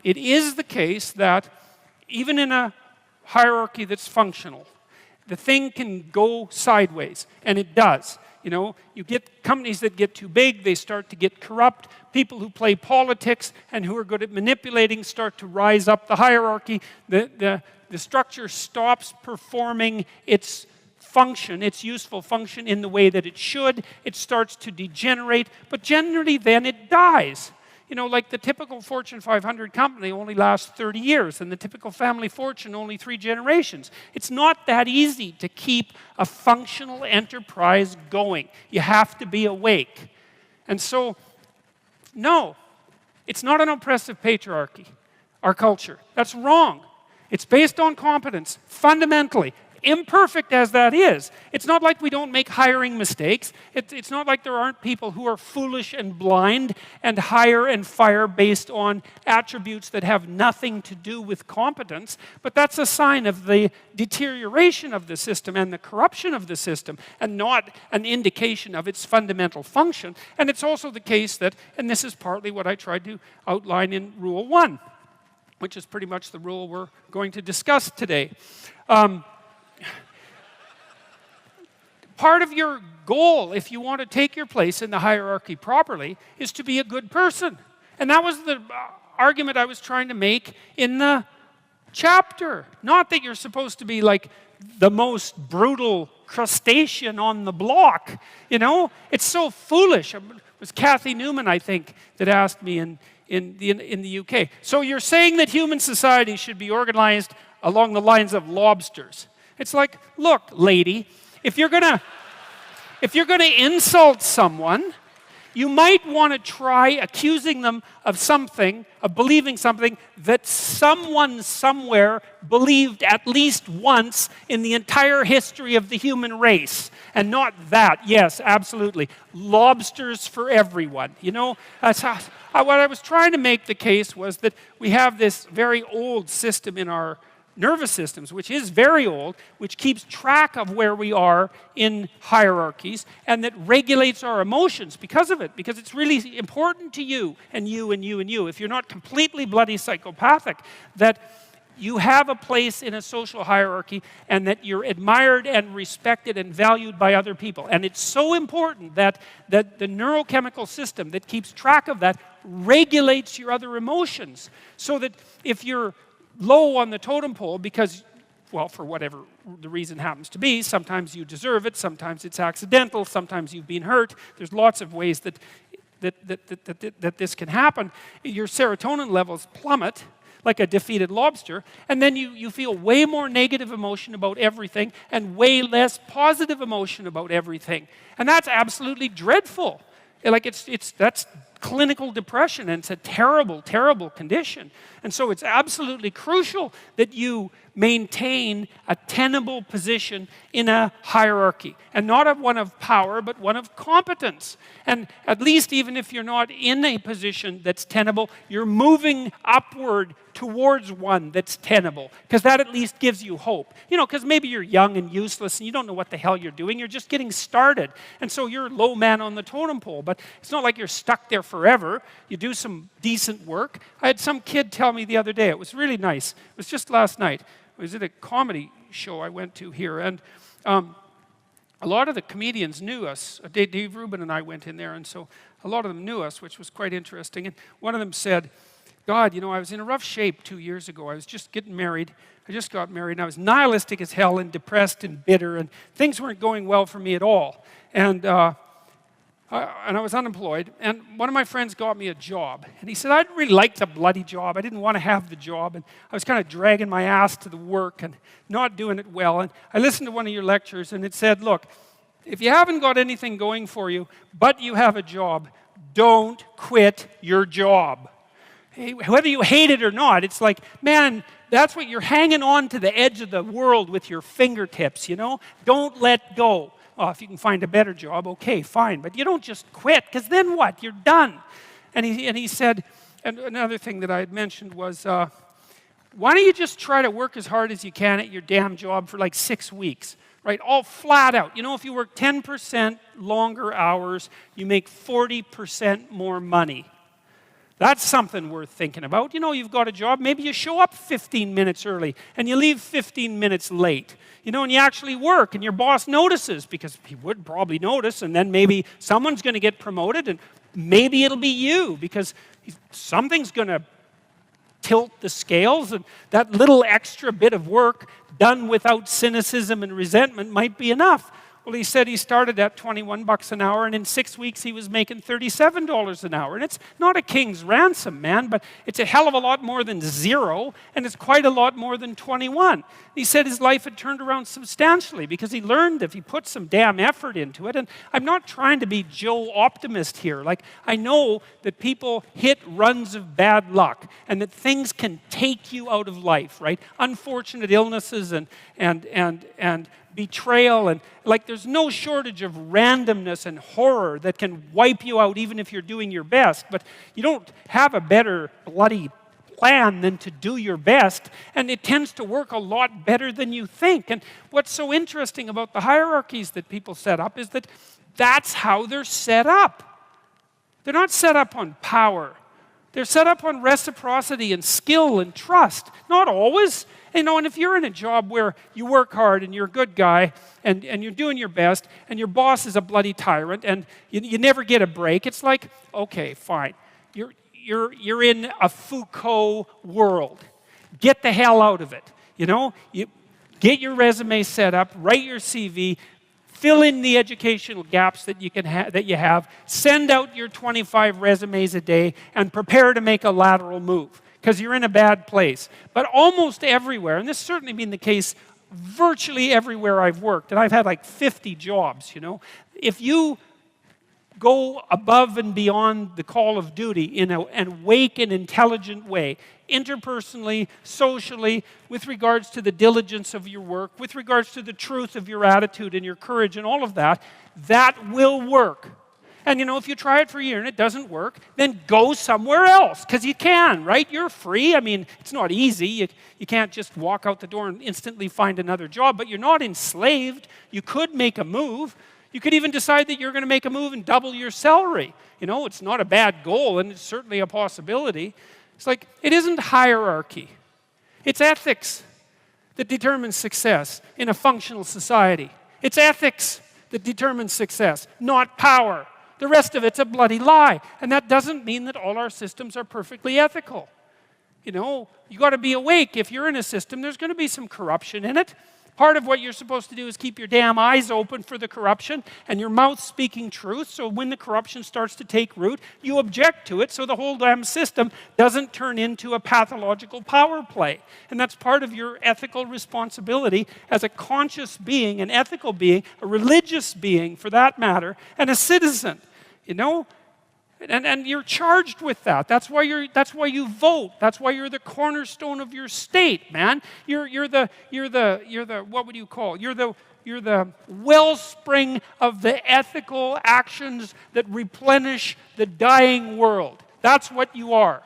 it is the case that even in a hierarchy that's functional, the thing can go sideways, and it does. You know, you get companies that get too big, they start to get corrupt. People who play politics and who are good at manipulating start to rise up the hierarchy. The structure stops performing its function, its useful function in the way that it should. It starts to degenerate, but generally then it dies. You know, like the typical Fortune 500 company only lasts 30 years, and the typical family fortune only 3 generations. It's not that easy to keep a functional enterprise going. You have to be awake. And so, no, it's not an oppressive patriarchy, our culture. That's wrong. It's based on competence, fundamentally. Imperfect as that is. It's not like we don't make hiring mistakes. It's not like there aren't people who are foolish and blind and hire and fire based on attributes that have nothing to do with competence. But that's a sign of the deterioration of the system and the corruption of the system, and not an indication of its fundamental function. And it's also the case that, and this is partly what I tried to outline in Rule 1, which is pretty much the rule we're going to discuss today. Part of your goal, if you want to take your place in the hierarchy properly, is to be a good person. And that was the argument I was trying to make in the chapter. Not that you're supposed to be like the most brutal crustacean on the block. You know, it's so foolish. It was Kathy Newman, I think, that asked me in the UK. So you're saying that human society should be organized along the lines of lobsters. It's like, look, lady, if you're gonna insult someone, you might want to try accusing them of something, of believing something that someone somewhere believed at least once in the entire history of the human race. And not that. Yes, absolutely. Lobsters for everyone. You know, that's how, what I was trying to make the case was that we have this very old system in our nervous systems, which is very old, which keeps track of where we are in hierarchies, and that regulates our emotions because of it, because it's really important to you, and you, and you, and you. If you're not completely bloody psychopathic, that you have a place in a social hierarchy, and that you're admired and respected and valued by other people. And it's so important that the neurochemical system that keeps track of that regulates your other emotions, so that if you're low on the totem pole because, well, for whatever the reason happens to be, sometimes you deserve it, sometimes it's accidental, sometimes you've been hurt. There's lots of ways that this can happen. Your serotonin levels plummet like a defeated lobster, and then you feel way more negative emotion about everything and way less positive emotion about everything. And that's absolutely dreadful. Like that's clinical depression, and it's a terrible, terrible condition. And so it's absolutely crucial that you maintain a tenable position in a hierarchy, and not one of power, but one of competence. And at least even if you're not in a position that's tenable, you're moving upward towards one that's tenable, because that at least gives you hope. You know, because maybe you're young and useless and you don't know what the hell you're doing. You're just getting started. And so you're low man on the totem pole, but it's not like you're stuck there forever. You do some decent work. I had some kid tell me the other day, it was really nice. It was just last night. I was at a comedy show I went to here, and a lot of the comedians knew us. Dave Rubin and I went in there, and so a lot of them knew us, which was quite interesting. And one of them said, God, you know, I was in a rough shape 2 years ago. I was just getting married. I just got married, and I was nihilistic as hell and depressed and bitter, and things weren't going well for me at all. And I was unemployed, and one of my friends got me a job. And he said, I didn't really like the bloody job. I didn't want to have the job, and I was kind of dragging my ass to the work and not doing it well. And I listened to one of your lectures, and it said, look, if you haven't got anything going for you, but you have a job, don't quit your job. Whether you hate it or not, it's like, man, that's what you're hanging on to the edge of the world with your fingertips, you know? Don't let go. Oh, if you can find a better job, okay, fine. But you don't just quit, because then what? You're done. And he said, and another thing that I had mentioned was, why don't you just try to work as hard as you can at your damn job for like 6 weeks, right? All flat out. You know, if you work 10% longer hours, you make 40% more money. That's something worth thinking about. You know, you've got a job, maybe you show up 15 minutes early and you leave 15 minutes late. You know, and you actually work and your boss notices, because he would probably notice, and then maybe someone's going to get promoted and maybe it'll be you, because something's going to tilt the scales, and that little extra bit of work done without cynicism and resentment might be enough. Well, he said he started at 21 bucks an hour, and in 6 weeks he was making $37 an hour. And it's not a king's ransom, man, but it's a hell of a lot more than zero, and it's quite a lot more than 21. He said his life had turned around substantially because he learned if he put some damn effort into it. And I'm not trying to be Joe Optimist here. Like, I know that people hit runs of bad luck and that things can take you out of life, right? Unfortunate illnesses and betrayal, and like there's no shortage of randomness and horror that can wipe you out even if you're doing your best. But you don't have a better bloody plan than to do your best, and it tends to work a lot better than you think. And what's so interesting about the hierarchies that people set up is that that's how they're set up. They're not set up on power. They're set up on reciprocity and skill and trust. Not always. You know, and if you're in a job where you work hard and you're a good guy and you're doing your best and your boss is a bloody tyrant and you never get a break, it's like, okay, fine. You're in a Foucault world. Get the hell out of it. You know, you get your resume set up, write your CV, fill in the educational gaps that you have, send out your 25 resumes a day, and prepare to make a lateral move, because you're in a bad place. But almost everywhere, and this has certainly been the case virtually everywhere I've worked, and I've had like 50 jobs, you know, if you go above and beyond the call of duty in an awake and intelligent way, interpersonally, socially, with regards to the diligence of your work, with regards to the truth of your attitude and your courage and all of that, that will work. And you know, if you try it for a year and it doesn't work, then go somewhere else, because you can, right? You're free. I mean, it's not easy. You can't just walk out the door and instantly find another job, but you're not enslaved. You could make a move. You could even decide that you're going to make a move and double your salary. You know, it's not a bad goal, and it's certainly a possibility. It's like, it isn't hierarchy. It's ethics that determines success in a functional society. It's ethics that determines success, not power. The rest of it's a bloody lie. And that doesn't mean that all our systems are perfectly ethical. You know, you got to be awake. If you're in a system, there's going to be some corruption in it. Part of what you're supposed to do is keep your damn eyes open for the corruption and your mouth speaking truth, so when the corruption starts to take root, you object to it so the whole damn system doesn't turn into a pathological power play. And that's part of your ethical responsibility as a conscious being, an ethical being, a religious being for that matter, and a citizen, you know? And you're charged with that. That's why you vote. That's why you're the cornerstone of your state, man. You're the what would you call? You're the wellspring of the ethical actions that replenish the dying world. That's what you are.